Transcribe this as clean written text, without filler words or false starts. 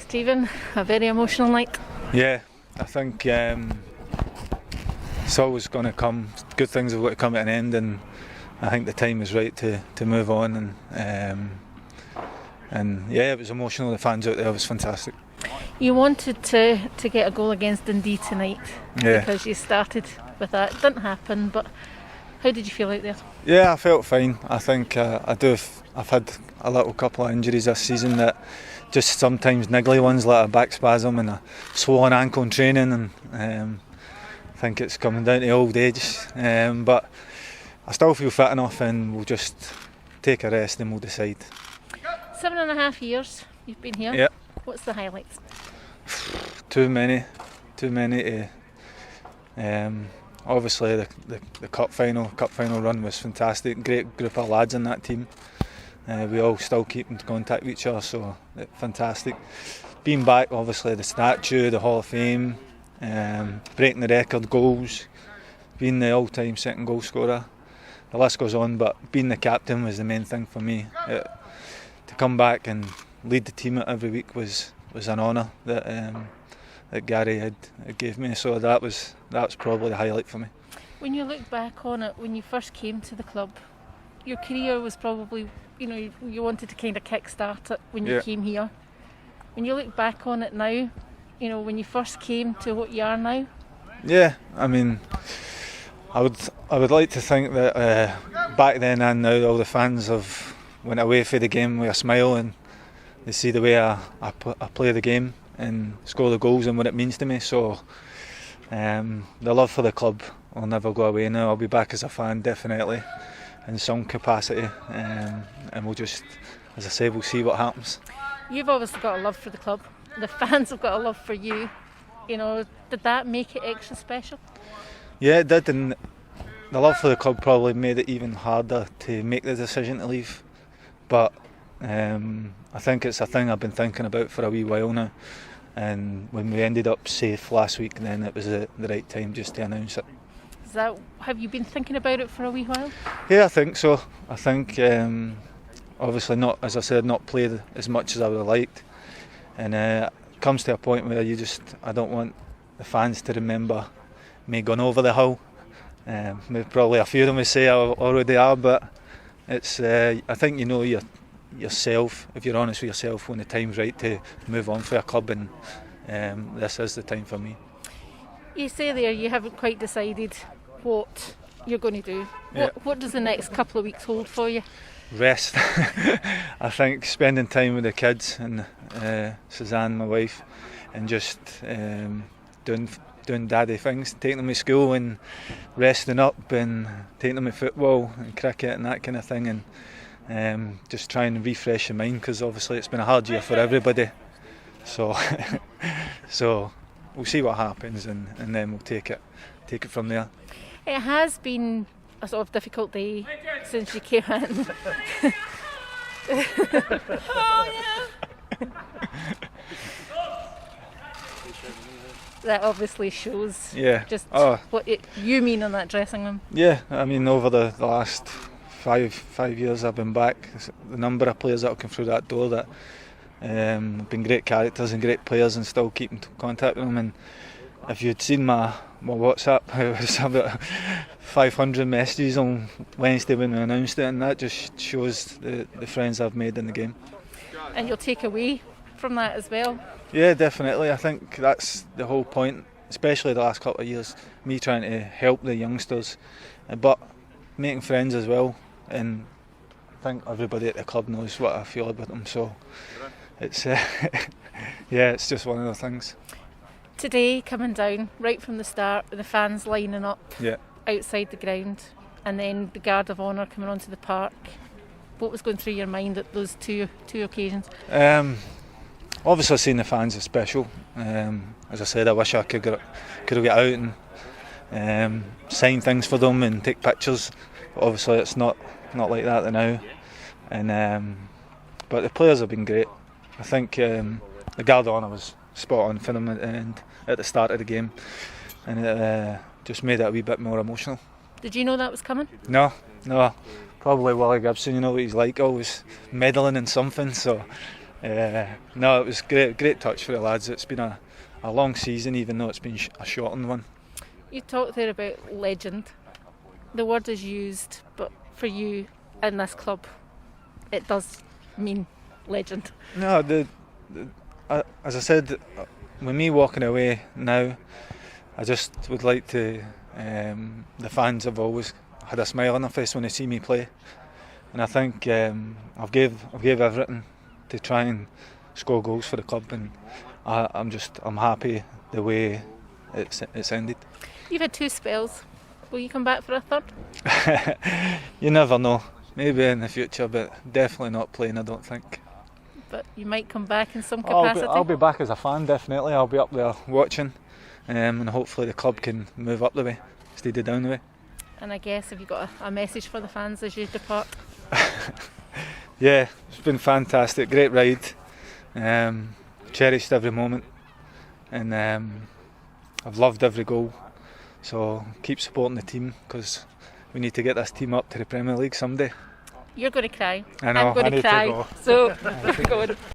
Stephen, a very emotional night. Yeah, I think it's always going to come. Good things have got to come at an end, and I think the time is right to move on. And yeah, it was emotional. The fans out there was fantastic. You wanted to get a goal against Dundee tonight, Yeah, because you started with that. It didn't happen, but how did you feel out there? yeah, I felt fine. I think I've had a little couple of injuries this season that just sometimes niggly ones, like a back spasm and a swollen ankle in training, and I think it's coming down to old age. But I still feel fit enough, and we'll just take a rest and we'll decide. 7.5 years you've been here. Yeah. What's the highlights? Too many to. Obviously the cup final run was fantastic. Great group of lads in that team. We all still keep in contact with each other, so fantastic. Being back, obviously the statue, the Hall of Fame, breaking the record goals, being the all-time second goal scorer. The list goes on, but being the captain was the main thing for me. To come back and lead the team every week was an honour that Gary had gave me. So that was probably the highlight for me. When you look back on it, when you first came to the club, your career was probably, you wanted to kind of kick-start it when you came here. When you look back on it now, when you first came to what you are now. Yeah, I mean, I would like to think that back then and now all the fans have went away for the game with a smile, and they see the way I play the game and score the goals and what it means to me. So the love for the club will never go away now. I'll be back as a fan, definitely, in some capacity, and we'll just, as I say, we'll see what happens. You've obviously got a love for the club. The fans have got a love for you. Did that make it extra special? Yeah, it did, and the love for the club probably made it even harder to make the decision to leave. But I think it's a thing I've been thinking about for a wee while now, and when we ended up safe last week, then it was the right time just to announce it. Have you been thinking about it for a wee while? Yeah, I think so. I think obviously not, as I said, not played as much as I would have liked, and it comes to a point where I don't want the fans to remember me going over the hill. Maybe probably a few of them would say I already are, but it's I think yourself, if you're honest with yourself, when the time's right to move on for a club, and this is the time for me. You say there you haven't quite decided what you're going to do. Yeah. What does the next couple of weeks hold for you? Rest. I think spending time with the kids and Suzanne, my wife, and just doing daddy things, taking them to school and resting up, and taking them to football and cricket and that kind of thing, and just trying to refresh your mind, because obviously it's been a hard year for everybody. So we'll see what happens, and then we'll take it from there. It has been a sort of difficult day since you came in. Oh yeah. That obviously shows just what you mean in that dressing room. Yeah, I mean, over the last five years I've been back, the number of players that have come through that door that have been great characters and great players, and still keep in contact with them. And if you'd seen my WhatsApp, it was about 500 messages on Wednesday when we announced it, and that just shows the friends I've made in the game. And you'll take away from that as well? Yeah, definitely. I think that's the whole point, especially the last couple of years, me trying to help the youngsters, but making friends as well, and I think everybody at the club knows what I feel about them, so it's it's just one of the things. Today, coming down right from the start, with the fans lining up outside the ground, and then the Guard of Honour coming onto the park, what was going through your mind at those two occasions? Obviously seeing the fans is special. As I said, I wish I could have got out and sign things for them and take pictures, but obviously it's not like that now. And but the players have been great. I think the Guard of Honour was spot on for them at the start of the game, and it just made it a wee bit more emotional. Did you know that was coming? No. Probably Willie Gibson, you know what he's like, always meddling in something, so No, it was great touch for the lads. It's been a long season, even though it's been a shortened one. You talked there about legend. The word is used, but for you in this club, it does mean legend. No, as I said, with me walking away now, I just would like to. The fans have always had a smile on their face when they see me play, and I think I've gave everything to try and score goals for the club, and I'm happy the way it's ended. You've had 2 spells. Will you come back for a third? You never know. Maybe in the future, but definitely not playing, I don't think. But you might come back in some capacity. I'll be back as a fan, definitely. I'll be up there watching, and hopefully the club can move up the way instead of down the way. And I guess, have you got a message for the fans as you depart? Yeah, it's been fantastic, great ride. Cherished every moment, and I've loved every goal. So keep supporting the team, because we need to get this team up to the Premier League someday. You're going to cry. I know, I'm going I to need cry. to go. So, go on.